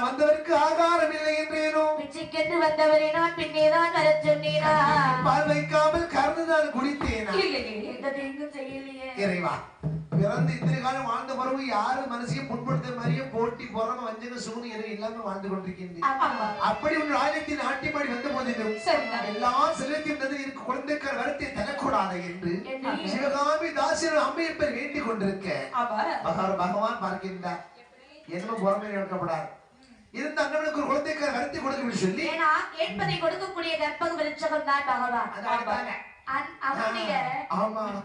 வந்தவருக்கு ஆகாரம் இல்லை என்றேனோ பிச்சைக்கென்று வந்தவரை நான் பின்னேதான் வர சொன்னீரா பால் வைக்காமல் கறந்துதான் குடித்தேனா செய்யலையே இறைவா பிறந்து இத்தனை காலம் வாழ்ந்த பிறகு யாரு மனசையும் புண்படுத்த மாதிரியும் போட்டி பொறாம வஞ்சக சூனி எதுவும் இல்லாம வாழ்ந்து கொண்டிருக்கின்றேன் அப்படி ஒன்று ஆலயத்தின் ஆட்டிமாடி வந்த போதிலும் எல்லா செலுத்தின்றது இருக்கு குழந்தைக்கார வரத்தை தரக்கூடாது என்று சிவகாமி தாசின் அம்மையப்பர் வேண்டிக் கொண்டிருக்க பகவான் பார்க்கின்றார் என்ன பொறுமை நடக்கப்படாது இருந்த அண்ணனுக்கு ஒரு குழந்தைக்கார வரத்தை கொடுக்க சொல்லி கேட்பதை கொடுக்கக்கூடிய கற்பக விருட்சகம் தான் பகவான் அவனுடைய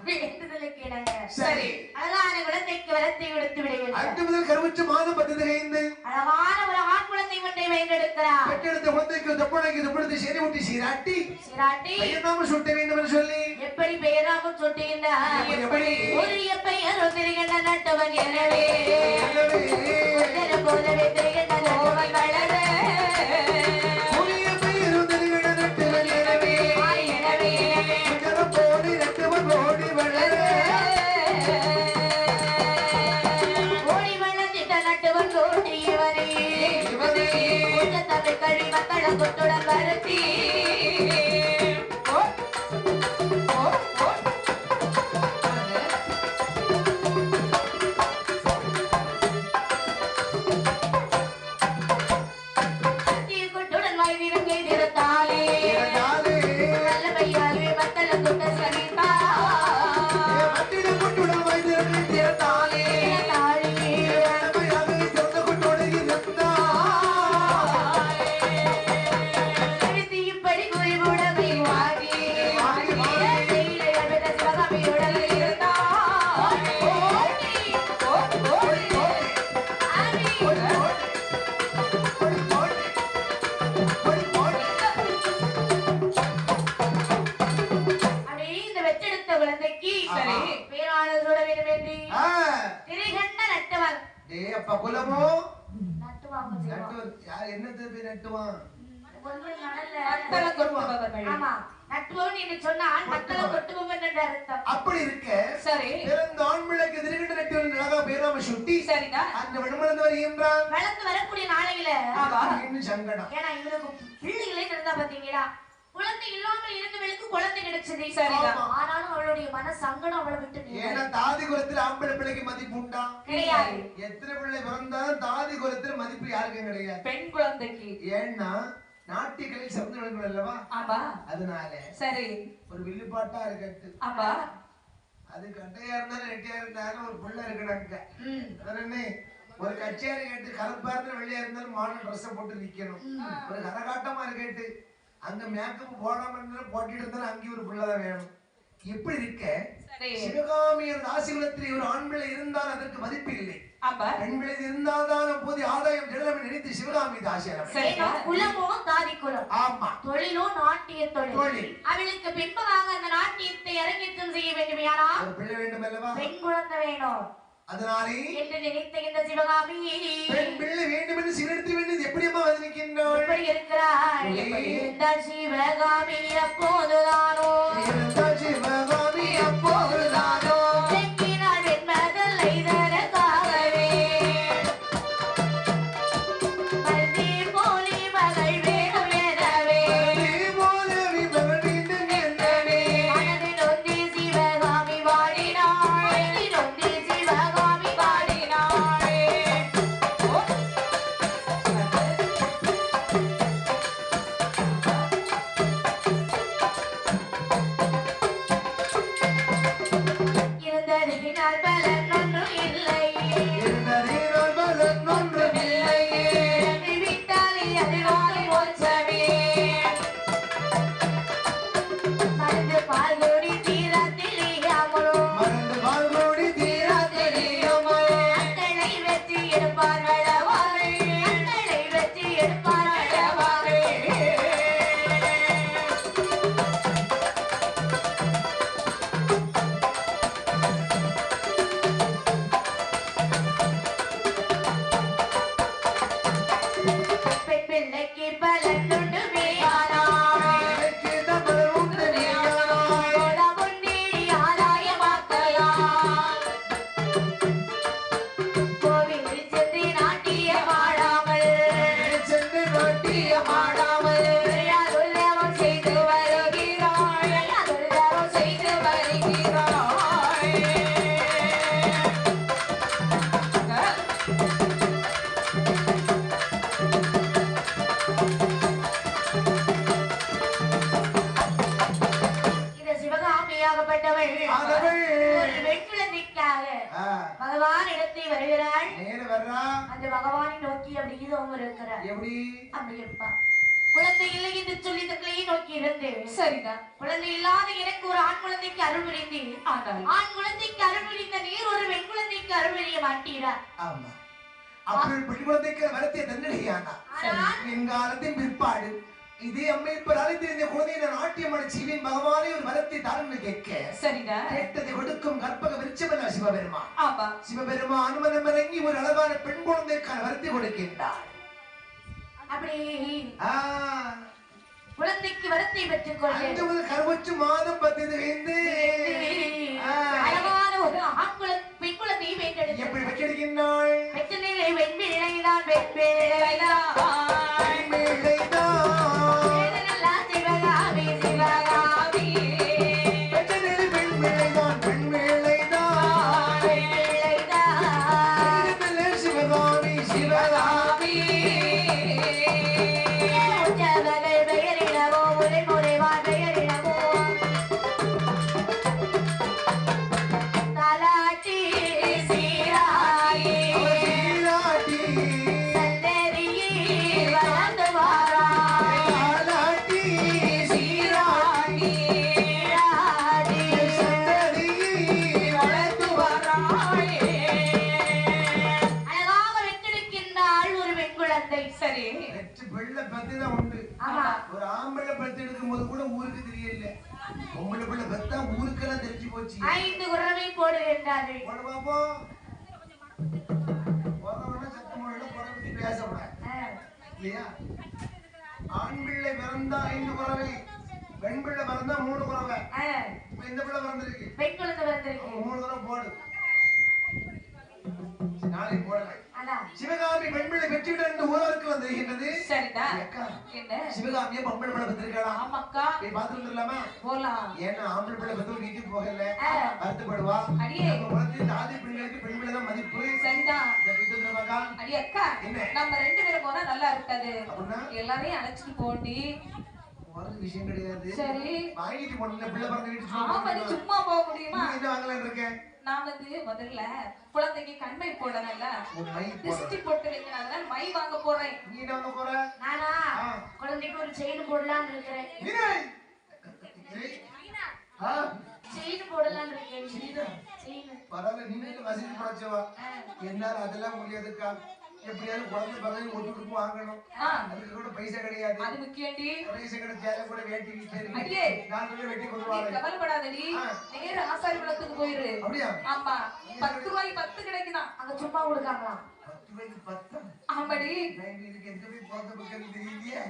வேண்டுதலுக்கு இணங்க சரி அழகான குழந்தைக்கு வரத்தை கொடுத்து விடுவேன். அன்று முதல் கருவுற்ற மாதம் 10 அழகான ஒரு ஆண் குழந்தை ஒன்றை வேண்டெடுக்கிறார். பெற்றெடுத்த குழந்தைக்கு தொப்பனைக்கு சரி ஊட்டி சீராட்டி பெயர்நாமம் சூட்ட வேண்டும் என்று சொல்லி எப்படி பெயர்நாமம் சூட்டுகின்றார்? உரிய பெயர் ஒத்திருக்கின்ற நட்டவன் எனவே போலவே திரிகின்ற நட்டவன் வளர மக்களுடன் வருத்தி குட்டுடன் வைத்திருந்தாலே நல்ல பையாவே மக்கள் குட்ட சரிதா குட்டுடன் வைத்திருந்தாலே அப்படி இருக்க சரி பிறந்த ஆண்பிள்ளைக்கு எதிர்கிட்ட நெட்டு பேராம சுட்டி சரிதான் அந்த விடுமலந்து வருகின்றான் வளர்ந்து வரக்கூடிய நாளையில இன்னும் சங்கடம் ஏன்னா இவருக்கு பிள்ளைகளே இருந்தா பாத்தீங்களா குழந்தை இல்லாமல் இருந்தவளுக்கு குழந்தை கிடைச்சது சரிதான் ஆனாலும் அவளுடைய மன சங்கடம் அவளை விட்டு ஏன்னா தாதி குலத்தில் ஆம்பளை பிள்ளைக்கு மதிப்பு உண்டா கிடையாது எத்தனை பிள்ளை பிறந்தாலும் தாதி குலத்தில் மதிப்பு யாருக்கும் கிடையாது பெண் குழந்தைக்கு ஏன்னா நாட்டிகளில் சிறந்து விளங்குகள் அல்லவா அதனால சரி ஒரு வில்லுப்பாட்டா இருக்கட்டு அது கட்டையா இருந்தாலும் நெட்டியா இருந்தாலும் ஒரு பிள்ளை இருக்கணும் ஒரு கச்சேரி கேட்டு கருப்பா இருந்தாலும் வெள்ளையா இருந்தாலும் மாடல் ட்ரெஸ் போட்டு நிக்கணும் ஒரு கரகாட்டமா இருக்கட்டு அங்க மேக்கப் போடாம இருந்தாலும் போட்டிட்டு இருந்தாலும் அங்கேயும் ஒரு பிள்ளைதான் வேணும் இப்படி இருக்க சிவகாமியர் ராசிகுலத்தில் ஒரு ஆண் பிள்ளை இருந்தால் அதற்கு மதிப்பு இல்லை பெண் பிள்ளை இருந்தால்தான் போது ஆதாயம் திடலம் நினைத்து சிவகாமி தாசியம் குலமோ தாதி குலம் ஆமா தொழிலோ நாட்டிய தொழில் அவளுக்கு பின்பதாக அந்த நாட்டியத்தை அரங்கேற்றம் செய்ய வேண்டும் யாரா ஒரு பிள்ளை வேண்டும் அல்லவா பெண் குழந்தை வேணும் அதனாலே என்று நினைத்த இந்த சிவகாமி பெண் பிள்ளை வேண்டும் என்று சிவனிடத்தில் வேண்டியது எப்படியம்மா வந்திருக்கின்றாள் எப்படி இருக்கிறாள் இந்த சிவகாமி அப்போதுதானோ சிவகாமி அப்போதுதானோ செங்கினாள் வெண்மதல் இதற்காகவே மருந்தி போலி மகள் வேணும் எனவே மனதில் ஒன்றி சிவகாமி வாடினாள் ஒன்றி சிவகாமி வாடினாள் இருந்ததினால் பலன் ஒன்றும் இல்லை விட்டாலே அதுவாய் போச்சவே மருந்து பால்கோடி தீராத்திலே அமரும் பகவான் இடத்தை வருகிறாள். நேர வர்றா. அந்த பகவானை நோக்கி அப்படி இதவும் இருக்கிறார். எப்படி அப்படி இருப்பா. குழந்தை இல்லை என்று சொல்லி தக்களையே நோக்கி இருந்தேன். சரிதான். குழந்தை இல்லாத எனக்கு ஒரு ஆண் குழந்தைக்கு அருள் புரிந்தேன். ஆனால் ஆண் குழந்தைக்கு அருள் புரிந்த நீர் ஒரு பெண் குழந்தைக்கு அருள் புரிய மாட்டீரா? ஆமா. அப்படி பெண் குழந்தைக்கு வரத்தை தன்னிடையானா எங்காலத்தின் பிற்பாடு இதே அம்மை இப்ப இந்த குழந்தையை நாட்டியமான சிவன் பகவானே ஒரு வரத்தை தாழ்ந்து கேட்க சரிதான். கேட்டதை கொடுக்கும் கற்பக விருட்சமல்ல சிவபெருமா. ஆமா. சிவபெருமா அனுமதம் இறங்கி ஒரு அழகான பெண் குழந்தைக்கான வரத்தை கொடுக்கின்றார். அப்படி குழந்தைக்கு வரத்தை பெற்றுக் கொள்ள கருவச்சு மாதம் 10 அழகான ஒரு ஆண் பெண் குழந்தையை பெற்றெடுத்து எப்படி பெற்றெடுக்கின்றாள்? பெற்றநிலை வெண்பிள்ளைதான் வெண்பிள்ளைதான் சிவகாமி சிவகாமி பெற்றநிலை வெண்பிள்ளைதான் வெண்பிள்ளைதான் சிவகாமி சிவகாமி ஒரு ஆம்பளை பத்து எடுக்கும் போது கூட ஊருக்கு தெரியல. பொம்பளை பிள்ளை பத்தா ஊருக்கெல்லாம் தெரிஞ்சு போச்சு. 5 குறவை போடுகின்றார்கள். போட பாப்போம். போறவன சத்தமோட குறவை பேசக்கூடாது. இல்லையா? ஆண் பிள்ளை பிறந்தா 5 குறவை, பெண் பிள்ளை பிறந்தா 3 குறவை. இப்ப இந்த பிள்ளை பிறந்திருக்கு. பெண் குழந்தை பிறந்திருக்கு. 3 குறவை போடு. நாளைக்கு போடலாம். சிவகாமி பெண்பிள்ளை பெற்றுவிட என்று ஊருக்கு வந்திருக்கின்றது. சரிதான். என்ன சிவகாமியை பொம்பளை பிள்ளை பெற்றிருக்கலாம். ஆமாக்கா. போய் பார்த்து வந்துடலாமா? போலாம். ஏன்னா ஆம்பளை பிள்ளை பெற்று வீட்டுக்கு போகல, வருத்தப்படுவா. அடியே ஜாதி பெண்களுக்கு பெண் பிள்ளை தான் மதிப்பு. சரிதான். இந்த வீட்டு வந்துருமாக்கா. அடி அக்கா, நம்ம 2 பேரும் போனா நல்லா இருக்காது. அப்படின்னா எல்லாரையும் அழைச்சிட்டு போண்டி ஒரு விஷயம் கிடையாது. சரி வாங்கிட்டு போன பிள்ளை பிறந்த வீட்டு சும்மா போக முடியுமா? என்ன வாங்கலாம்னு இருக்கேன். நான் முதல்ல குழந்தைக்கு கண்மை போடணும்ல, திருஷ்டி போட்டு வைக்கணும். அதனால மை வாங்க போறேன். நீ என்ன வாங்க போற? நானா குழந்தைக்கு ஒரு செயின் போடலாம்னு இருக்கிறேன். செயின் போடலாம்னு இருக்கேன். பரவாயில்ல, நீங்க வசதி படைச்சவா. என்னால அதெல்லாம் முடியாதுக்கா. எப்படியாவது குழந்தை பதவி ஒட்டுக்கு வாங்கணும். அதுக்கு கூட பைசா கிடையாது. அது முக்கியம்டி. பைசா கிடைச்சாலே கூட வேட்டி விற்கிறது. அடியே நான் கூட வெட்டி கொடுவாங்க. கவலைப்படாதடி, நேர ஆசாரி குளத்துக்கு போயிரு. அப்படியா? ஆமா. 10 ரூபாய்க்கு 10 கிடைக்குதா? அங்க சும்மா கொடுக்காங்களா? 10 ரூபாய்க்கு 10? ஆமாடி. நான் இதுக்கு எந்த போய் போக பக்கம் தெரியலையே.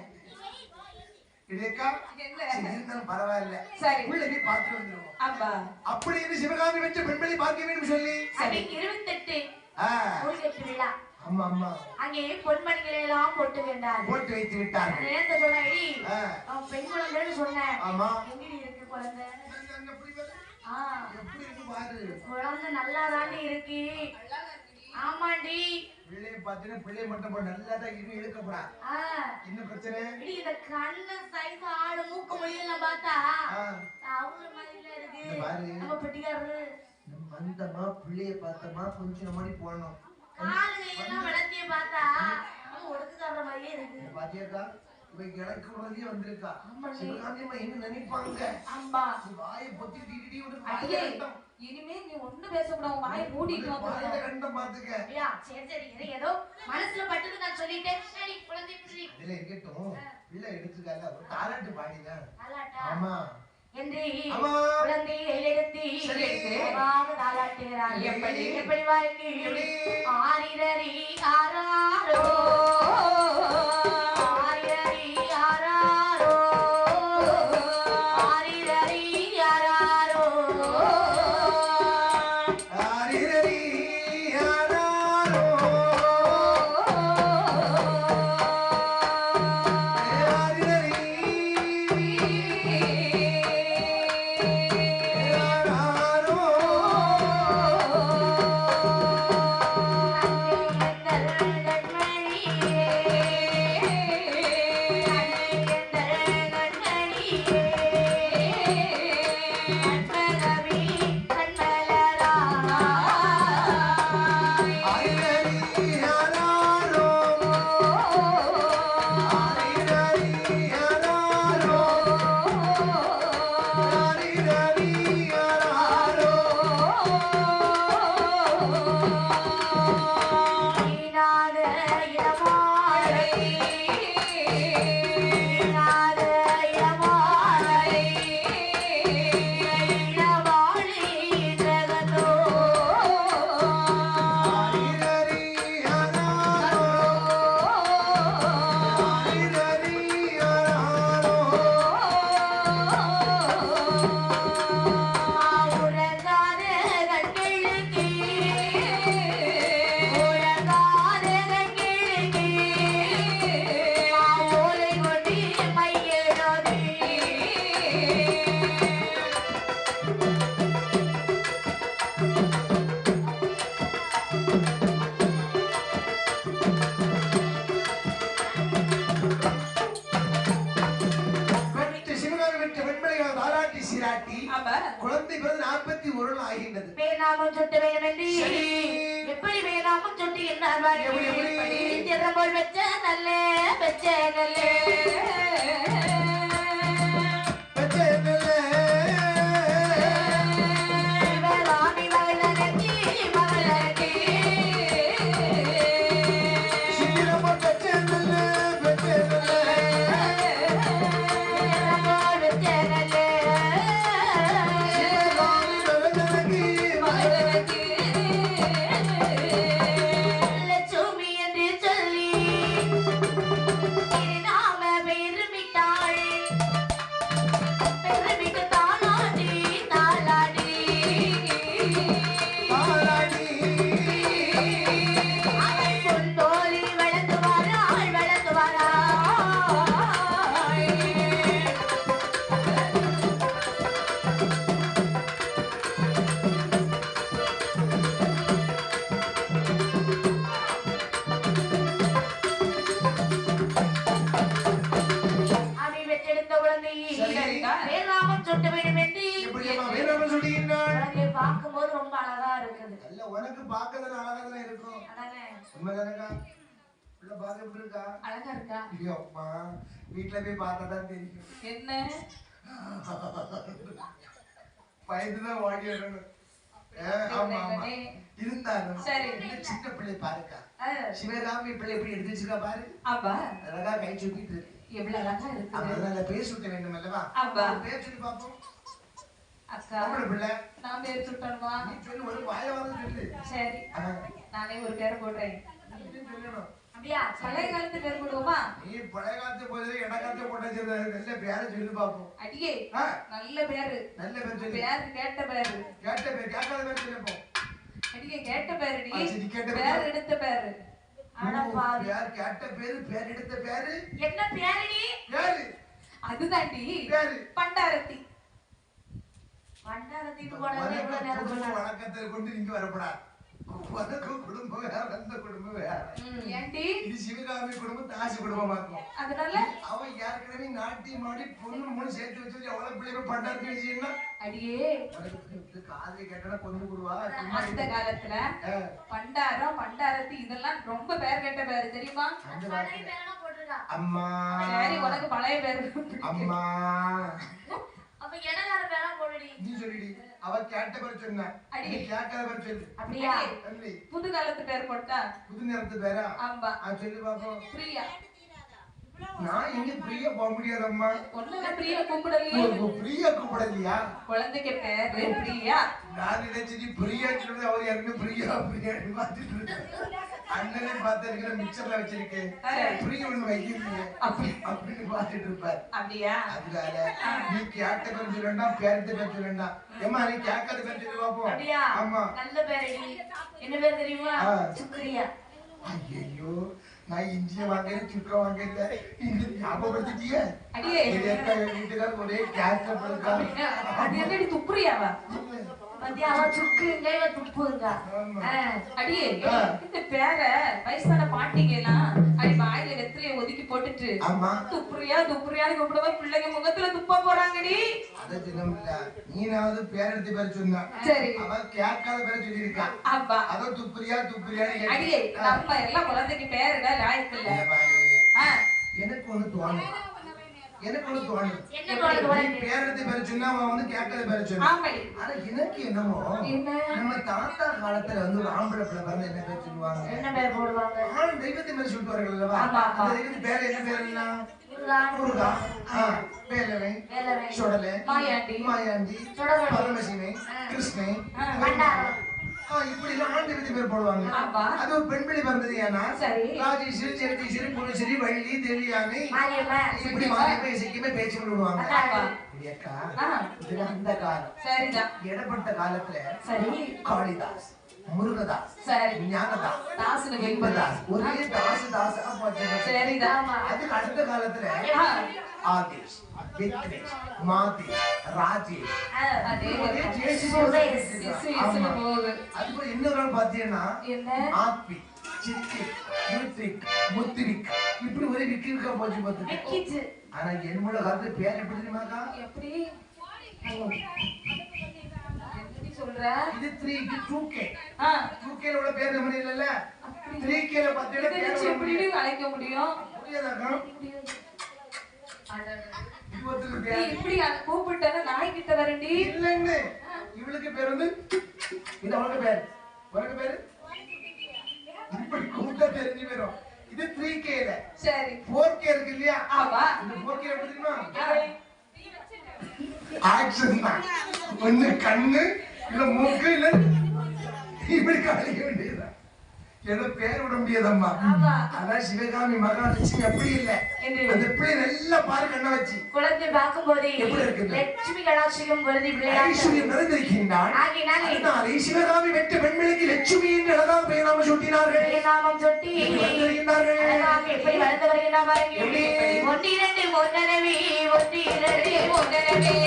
இதேக்கா என்ன பரவாயில்ல. சரி உள்ள போய் பார்த்து வந்துருவோம். அப்பா அப்படின்னு சிவகாமி வச்சு பெண்களை பார்க்க வேண்டும் சொல்லி 28 ஊர்கட்டு விழா. ஆமா ஆமா. அங்கே பொன்மணிகளை எல்லாம் போட்டு வைத்து விட்டார்கள். நேரத்தை சொன்னேடி பெண் குழந்தைன்னு சொன்னேன். ஆமா. எங்கடி இருக்கு குழந்தை? எப்படி இருக்கு பாரு. குழந்தை நல்லா தாண்டி இருக்கு. ஆமாண்டி. பிள்ளைய பார்த்தீங்கன்னா பிள்ளைய மட்டும் நல்லா தான் இருக்கு, இழுக்கப்படா. என்ன பிரச்சனை? இந்த கண்ணு சைஸ் ஆடு மூக்கு மொழியெல்லாம் பார்த்தா அவரு மாதிரில இருக்கு. நம்ம பெட்டிக்காரரு வந்தமா பிள்ளைய பார்த்தமா கொஞ்சம் மாதிரி போடணும். காலையெல்லாம் வளர்த்திய பார்த்தா ஒடுக்குக்காரர மாதிரியே இருக்கு. பாத்தியாக்கா, இவ எனக்கு உடனே வந்திருக்கா. சிவகாமியம்மா என்ன நினைப்பாங்க? அம்மா வாயை பொத்தி டிடி ஒரு அடியே, இனிமே நீ ஒண்ணு பேசக்கூடாது. வாயை மூடிட்டு வந்து கண்டம் பாத்துக்க. ஐயா சரி சரி, ஏதோ மனசுல பட்டது நான் சொல்லிட்டேன். சரி குழந்தை புடி. அதுல இருக்கட்டும், பிள்ளை எடுத்துக்கல ஒரு தாலாட்டு பாடிங்க. தாலாட்டா? ஆமா. என்று குழந்தையை எடுத்து தாலாட்டுகிறார். எப்படி எப்படி வாழ்க்கை ஆரிரரி ஆராரோ ஆரிரரி ஆராரோ ஆரிரரி ஆராரோ ஆரிரரி ஆராரோ வருகின்றது. பேராமம் சுட்ட வேண்டும் என்று எப்படி பேராமம் சுட்டி என்ன திறம்போல் வச்ச நல்ல வச்ச நல்ல பார்க்கும்போது ரொம்ப அழகா இருக்குது. இல்ல உனக்கு பார்க்கறது அழகா தான் இருக்கும். அதானே உண்மைதானக்கா? உள்ள பாக்க எப்படி இருக்கா? அழகா இருக்கா? ஐயோ அம்மா வீட்ல போய் பார்த்தா தான் தெரியும். என்ன பயந்துதான் ஓடி வரணும். ஆமா ஆமா இருந்தாலும் சரி சின்ன பிள்ளை பாருக்கா. சிவகாமி பிள்ளை எப்படி எடுத்து வச்சிருக்கா பாரு. அப்பா அழகா கை சுத்திட்டு இருக்கு. எவ்வளவு அழகா இருக்கு. அதனால பேர் சுட்ட வேண்டும் அல்லவா? அப்பா பேர் சொல்லி பாப்போம். அக்கா பிள்ளை நான் பேர் சுட்டணுமா? நீ சொல்லு ஒரு வாயவாதம் சொல்லு. சரி நானே ஒரு பேர் போடுறேன். சொல்லணும். அப்படியா? பழைய காலத்து பேர் போடுவோமா? நீ பழைய காலத்து போது இடக்காலத்து போட்டாச்சு. நல்ல பேரை சொல்லி பாப்போம். அடியே நல்ல பேரு. நல்ல பேர் சொல்லு. பேர் கேட்ட பேரு. கேட்ட பேர் கேட்காத பேர் சொல்லுப்போம். அடியே கேட்ட பேருடி. பேர் எடுத்த பேரு. அடப்பா பேர் கேட்ட பேரு பேர் எடுத்த பேரு. என்ன பேருடி? பேரு அதுதான்டி பேரு பண்டாரத்தி. பண்டாரத்தி போடவே இவ்வளவு நேரம் சொன்னாங்க. வணக்கத்தை கொண்டு இங்க வரப்படாது. உனக்கு குடும்பம் வேற அந்த குடும்பம் வேற. ஏன்டி இது சிவகாமி குடும்பம் தாசி குடும்பமாக்கும். அதனால அவன் ஏற்கனவே நாட்டி மாடி பொண்ணு மூணு சேர்த்து வச்சு எவ்வளவு பிள்ளைங்க பண்டாரத்தி வச்சுன்னா அடியே காதலி கேட்டா கொண்டு விடுவா. அந்த காலத்துல பண்டாரம் பண்டாரத்தி இதெல்லாம் ரொம்ப பேர் கேட்ட பேரு தெரியுமா? அம்மா சரி உனக்கு பழைய பேரு. அம்மா அப்ப இடகார பேரா போடுடி. நீ சொல்லிடி. அவ கேட்ட பேர் சொன்னா நீ கேட்காத பேர் சொல்லு. அப்படியா? புது காலத்து பேர் போட்டா புது நேரத்து பேரா? ஆமா சொல்லி பாப்போம். பிரியா. நான் எங்க பிரியா போக முடியாதம்மா. ஒண்ணுல பிரியா கூப்பிடலையே. பிரியா கூப்பிடலையா? குழந்தைக்கு பேரு பிரியா. நான் நினைச்சு நீ பிரியா சொல்றது அவர் யாருன்னு பிரியா பிரியான்னு பார்த்துட்டு இருக்காரு. அண்ணனே பார்த்து இருக்கிற மிக்சர்ல வச்சிருக்கேன் பிரியா ஒண்ணு வைக்கிறீங்க அப்படின்னு பார்த்துட்டு இருப்பாரு. அப்படியா? அதனால நீ கேட்ட பேர் சொல்லண்டா பேரத்த பேர் சொல்லண்டா. ஏமா நீ கேட்காத பேர் சொல்லி பாப்போம். அப்படியா? ஆமா நல்ல பேருடி. என்ன பேர் தெரியுமா? சுக்ரியா. ஐயோ நான் இஞ்சிய வாங்கல சுக்க வாங்கல இந்த ஞாபகப்படுத்திட்டிய. அடியே வீட்டுக்கார ஒரே கேட்க போயிருக்கா. அது என்னடி துப்புரியாவா? மத்தியாவா சுக்குங்க துப்புங்க. அடியே இந்த பேரை வயசான பாட்டிங்க எல்லாம் அடி வாயில வெத்திலைய ஒதுக்கி போட்டுட்டு துப்புரியா துப்புரியான்னு கூப்பிடுவா. பிள்ளைங்க முகத்துல துப்பா போறாங்கடி. அத சொன்னோம்ல நீனாவது பேரெடுத்து பேர் சொன்னா. சரி அவ கேட்காத பேர் சொல்லியிருக்கா. அப்பா அதோ துப்புரியா துப்புரியான்னு அடியே நம்ம எல்லாம் குழந்தைக்கு பேருடா லாய்க்கு இல்ல. எனக்கு ஒண்ணு தோணும். எனக்கு ஒண்ணு தோணும். பேரெடுத்து பேர் சொன்னா அவன் வந்து கேட்காத பேர் சொன்னா. ஆனா எனக்கு என்னமோ நம்ம தாத்தா காலத்துல வந்து ஒரு ஆம்பளை பிள்ளை பிறந்த என்ன பேர் சொல்லுவாங்க? என்ன பேர் போடுவாங்க? தெய்வத்தை பேர் சொல்லிட்டு வரீங்க அல்லவா? அந்த தெய்வத்து பேர் என்ன பேர் எல்லாம்? முருகா, வேலவன், சுடலை, மாயாண்டி, பரமசிவன், கிருஷ்ணன், இப்படி எல்லாம் ஆண் தெய்வத்தை பேர் போடுவாங்க. அது ஒரு பெண் பிள்ளை பிறந்தது ஏன்னா ராஜேஸ்வரி, ஜெகதீஸ்வரி, புரேஸ்வரி, வள்ளி, தேவியானை இப்படி மாரியம்மா இசைக்குமே பேச்சு விடுவாங்க. அந்த காலம் இடப்பட்ட காலத்துல காளிதாஸ், முருகதாஸ், ஞானதாஸ், இன்பதாஸ் ஒரே தாசு தாசா போச்சு. அதுக்கு அடுத்த காலத்துல ஆதேஷ், விக்னேஷ், மாதேஷ், ராஜேஷ், அதுக்கு இன்னொரு பாத்தீங்கன்னா ஆப்பி, சித்திக், யூத்ரிக், முத்திரிக் இப்படி ஒரே விக்கிருக்கா போச்சு பார்த்து. ஆனா என்னோட காலத்துல பேர் எப்படி தெரியுமாக்கா? எப்படி சொல்ற? இது 3 இது 2K 2K ல உள்ள பேர் நம்ம இல்லல 3K ல 10 பேர் எப்படி அழைக்க முடியும்? புரியுதாக்கா? இப்படி கூப்பிட்டா நாய் கிட்ட வரண்டி இல்லன்னு இவளுக்கு பேர் வந்து இது அவளுக்கு பேர் உனக்கு பேரு இப்படி கூப்பிட்டா தெரிஞ்சு வரும். இது 3K ல சரி 4K இருக்கு இல்லையா? ஆமா இந்த 4K எப்படி தெரியுமா? ஆக்சன் தான். ஒண்ணு கண்ணு இல்ல மூக்கு இல்ல இப்படி காலிக்க வேண்டியதுதான். ஏதோ பேர் விட முடியாதம்மா. அதான் சிவகாமி மகாலட்சுமி அப்படி இல்ல. அந்த பிள்ளை நல்லா பாரு கண்ண வச்சு குழந்தை பார்க்கும் போது எப்படி இருக்கு? லட்சுமி கடாட்சியம் வருது பிள்ளையா. ஐஸ்வர்யம் நிறைந்திருக்கின்றாள். அதனாலே சிவகாமி பெற்ற பெண்களுக்கு லட்சுமி என்று அழகாக பெயர் நாமம் சூட்டினார்கள். நாமம் சுட்டி வருகின்றார்கள். எப்படி வளர்ந்து வருகின்றா பாருங்க. ஒன்றிரண்டு முன்னரவி ஒன்றிரண்டு முன்னரவி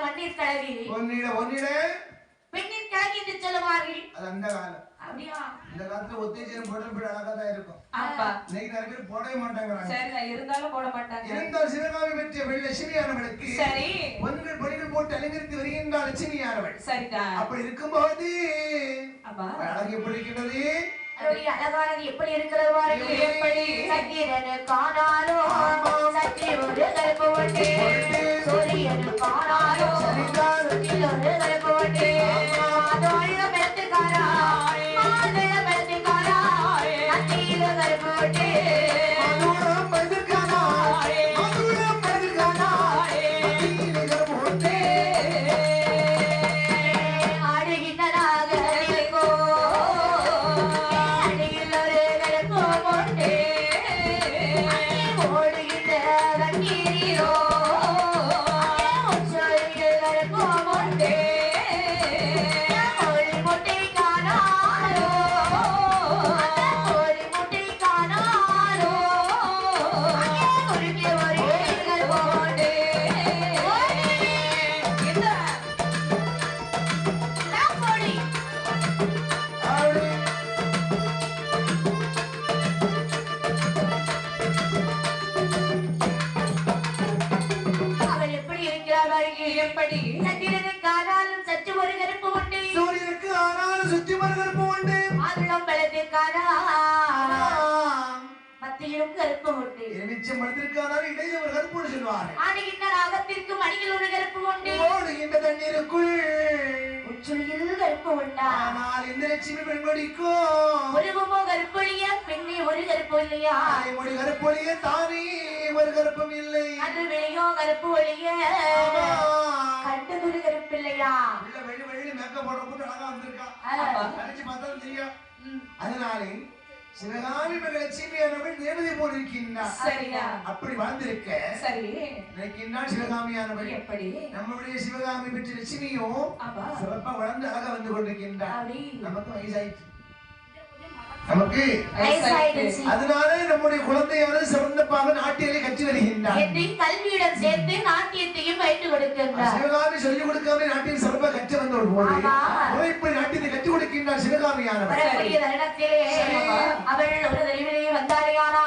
மண்ணீர் கலவி பெண்ணீர் கலவி என்று சொல்லுவார்கள். அது அந்த காலம். அப்படியா? இந்த காலத்துல ஒத்தேஜன் போட்டா அழகா தான் இருக்கும். ஆமா. இன்னைக்கு நிறைய பேர் போடவே மாட்டாங்கறாங்க. சரி நான் இருந்தாலும் போட மாட்டாங்க. இருந்தால் சிவகாமி பெற்ற வெள்ளலட்சுமியானவளுக்கு சரி ஒன்கள் படிகள் போட்டு அலங்கரித்து வருகின்றாள் லட்சுமியானவள். சரிதான். அப்படி இருக்கும்போது அப்பா அழகு எப்படி இருக்கிறது? அவருடைய அழகானது எப்படி இருக்கிறது பாருங்க. எப்படி சத்திரனு காணாரோ சத்தி ஒரு கருப்பு வண்டி சூரியனு காணாரோ சுற்றில் ஒரு கருப்பு வண்டி மாதோழில பெருத்துக்காரா மாதோழில பெருத்துக்காரா அத்தியில கருப்பு வண்டி மதுரம் பெருத்துக்காரா மதுரம் பெருத்துக்காரா அத்தியில கருப்பு வண்டி ஆடுகின்றனாக இருக்கோ எப்படி சந்திரனுக்கு ஆனாலும் சற்று ஒரு கருப்பு உண்டு சூரியனுக்கு ஆனாலும் சுற்றி ஒரு கருப்பு உண்டு ஆதளம் பலத்திற்கான மத்தியிலும் கருப்பு உண்டு எலுமிச்சம் பழத்திற்கான இடையே ஒரு கருப்பு சொல்வார்கள் ஆடுகின்ற ராகத்திற்கு மணியில் ஒரு கருப்பு உண்டு ஓடுகின்ற தண்ணீருக்குள் உச்சுளியில் கருப்பு உண்டா ஆனால் இந்த லட்சுமி பெண்மணிக்கும் உருவமோ கருப்பொழிய பெண்ணே ஒரு கருப்பு இல்லையா ஒரு கருப்பொழிய தானே ஒரு கருப்பும் இல்லை அது வெளியோ கருப்பு ஒழிய கண்டு ஒரு கருப்பு இல்லையா உள்ள வெளி வெளியில மேக்கப் போட போட்டு அழகா வந்திருக்கா நினைச்சு பார்த்தாலும் தெரியும் அதனாலே சிவகாமி லட்சுமியானவள் தேவதை போல் இருக்கின்றார் சரியா அப்படி வாழ்ந்திருக்க சரி நினைக்கின்றாள் சிவகாமியானவள் எப்படி நம்மளுடைய சிவகாமி பெற்ற லட்சுமியும் சிறப்பா வளர்ந்து அழகா வந்து கொண்டிருக்கின்றார் நமக்கு வயசாயிடுச்சு நமக்கு அதனால நம்முடைய குழந்தையானது சிறந்தப்பாக நாட்டியலை கற்று வருகின்றார் கல்வியுடன் சேர்த்து நாட்டியத்தையும் பயிற்று கொடுக்கின்றார் சிவகாமி சொல்லிக் கொடுக்காம நாட்டியம் சிறப்பா கற்று வந்த ஒரு போது இப்படி நாட்டியத்தை கற்றுக் கொடுக்கின்றார் சிவகாமியானவர் அவள் ஒரு தெளிவிலே வந்தாரையானா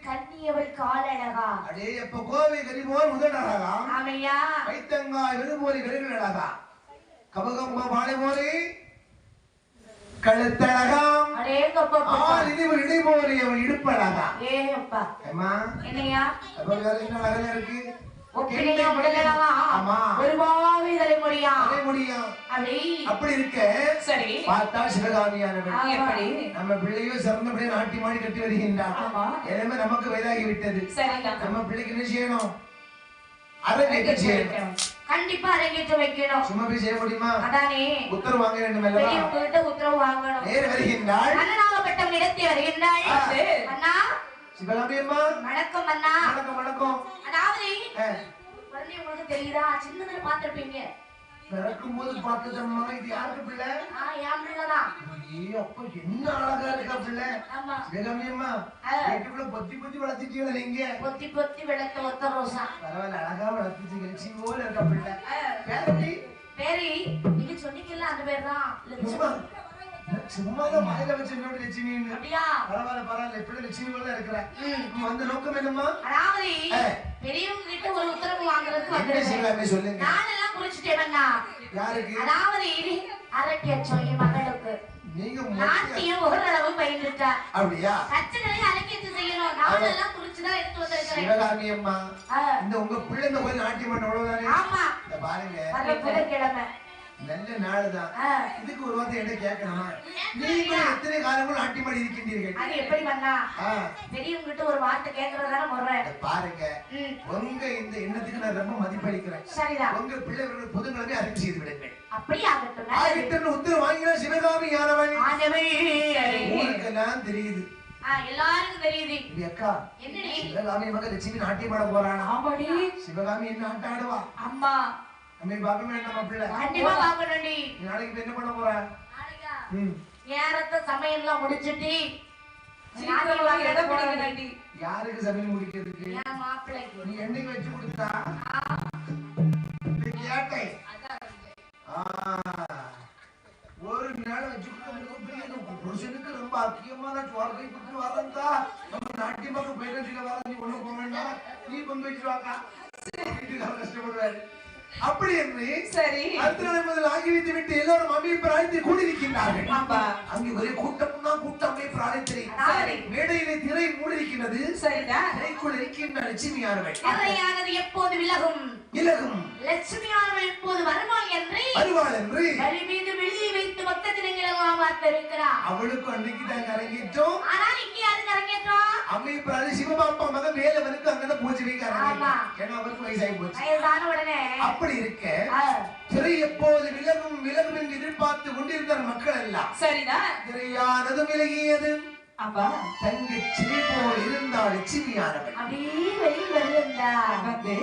கண்ணியவள் காலழகா அடே எப்ப கோவை கரிபோல் முதலழகா ஆமையா வைத்தங்காய் விழுபோலி விருகழகா கபகம்ப வாழை போலே கழுத்தழகாம் இடிபோலி அவன் இடுப்பழகா ஏப்பா அம்மா என்னையா அப்ப வேற என்ன அழகா இருக்கு அப்படி இருக்க சரி பார்த்தா சிவகாமியானவள் எப்படி நம்ம பிள்ளையோ சிறந்தபடி நாட்டி மாடி கட்டி வருகின்றான் எனவே நமக்கு வயதாகி விட்டது நம்ம பிள்ளைக்கு என்ன செய்யணும் அரங்கேற்ற செய்யணும் கண்டிப்பா அரங்கேற்ற வைக்கணும் சும்மா போய் செய்ய முடியுமா அதானே உத்தரவு வாங்க வேண்டும் அல்லவா உத்தரவு வாங்கணும் நேர வருகின்றாள் அண்ணனாகப்பட்டவன் இடத்தை வருகின்றாள் அண்ணா சிவகாமி அம்மா வணக்கம் அண்ணா வணக்கம் வணக்கம் அதாவது குழந்தை உங்களுக்கு தெரியுதா சின்னதுல பாத்திருப்பீங்க பிறக்கும் போது பார்த்ததம்மா இது யாருக்கு பிள்ளை என் பிள்ளைதான் அப்ப என்ன அழகா இருக்கா பிள்ளை சிவகாமி அம்மா வீட்டுக்குள்ள பொத்தி பொத்தி வளர்த்திட்டீங்களா நீங்க பொத்தி பொத்தி விளக்க ஒத்த ரோசா பரவாயில்ல அழகா வளர்த்துச்சு லட்சுமி போல இருக்கா பிள்ளை பேரடி பேரி நீங்க சொன்னீங்கல்ல அந்த பேர் தான் சும்மாதான் மயில வச்சு லட்சுமி அப்படியா பரவாயில்ல பரவாயில்ல எப்படி லட்சுமி போல இருக்கிற வந்த நோக்கம் என்னம்மா அதாவது பெரியவங்க கிட்ட ஒரு உத்தரவு வாங்குறதுக்கு வந்து சொல்லுங்க நானெல்லாம் குறிச்சிட்டேன்னா யாருக்கு அதாவது அரக்கேற்றம் என் மகளுக்கு நீங்க நாட்டியம் ஓரளவு பயின்றுட்டா அப்படியா கச்சனையை அரக்கேற்று செய்யணும் நானெல்லாம் குறிச்சுதான் எடுத்து வந்திருக்கிறேன் சிவகாமி அம்மா இந்த உங்க பிள்ளை இந்த போய் நாட்டியம் பண்ண அவ்வளவுதானே ஆமா பாருங்க வர புதன்கிழமை நல்ல நாளுதான் இதுக்கு ஒரு வார்த்தை என்ன கேட்கணுமா நீங்க எத்தனை காலங்கள் நாட்டியமாடி இருக்கின்றீர்கள் அது எப்படி பண்ணா பெரியவங்க கிட்ட ஒரு வார்த்தை கேட்கறதான முறை பாருங்க உங்க இந்த எண்ணத்துக்கு நான் ரொம்ப மதிப்பளிக்கிறேன் சரிதான் உங்க பிள்ளைகள் புதுங்கிழமை அறிக்கை செய்து விடுங்கள் அப்படி ஆகட்டும் உத்தரவு வாங்கினா சிவகாமி யாரவள் உங்களுக்கு நான் தெரியுது எல்லாருக்கும் தெரியுது அக்கா என்னடி சிவகாமி மக லட்சுமி நாட்டியம் ஆட போறானா ஆமாடி சிவகாமி என்ன ஆட்ட ஆடுவா அம்மா அம்மே பார்க்க வேண்டாம் பிள்ளை கண்டிப்பா பார்க்கணும்டி நாளைக்கு என்ன பண்ண போற நாளைக்கா நேரத்தை சமையல்லாம் முடிச்சிட்டு யாருக்கு சமையல் முடிக்கிறதுக்கு என் மாப்பிள்ளைக்கு நீ என்னைக்கு வச்சு கொடுத்தா கேட்டேன் ஒரு நாள் வச்சு புருஷனுக்கு ரொம்ப முக்கியமான சோர்கை குத்து வரந்தா நம்ம நாட்டிய பக்கம் போயிட்டு வர நீ ஒண்ணு போக வேண்டாம் நீ கொண்டு வச்சு வாக்கா கஷ்டப்படுவாரு அப்படி என்று சரி அடுத்த நாள் முதல் ஆகி வைத்து விட்டு எல்லாரும் அம்மையை பிரார்த்தி கூடியிருக்கின்றார்கள் அங்கே ஒரே கூட்டம்னா கூட்டம் அம்மையை பிரார்த்தி மேடையிலே திரை மூடியிருக்கிறது சரிதான் திரைக்குள் இருக்கின்ற லட்சுமி யாரவள் எப்போது விலகும் விலகும் லட்சுமி யாரவள் எப்போது வருவாள் என்று வழி மீது வெளியே வைத்து பக்கத்தில் பார்த்திருக்கிறார் அவளுக்கு அன்னைக்கு தான் அரங்கேற்றோம் ஆனால் இங்கே யாருக்கு அரங்கேற்றோம் அம்மை பிராணி சிவபாப்பா மகன் மேல வந்து அங்கதான் பூஜை வைக்க அரங்கேற்றோம் ஏன்னா அவருக்கு வயசாகி போச்சு வயசான உடனே அப்படி இருக்க திரை எப்போது விலகும் விலகும் என்று எதிர்பார்த்து கொண்டிருந்த மக்கள் எல்லாம் சரிதான் திரையானது விலகியது அப்பா தங்கச்சி போல் இருந்தாள் லட்சுமியானவள் அப்படியே வெளியில் வருகின்றார் வந்து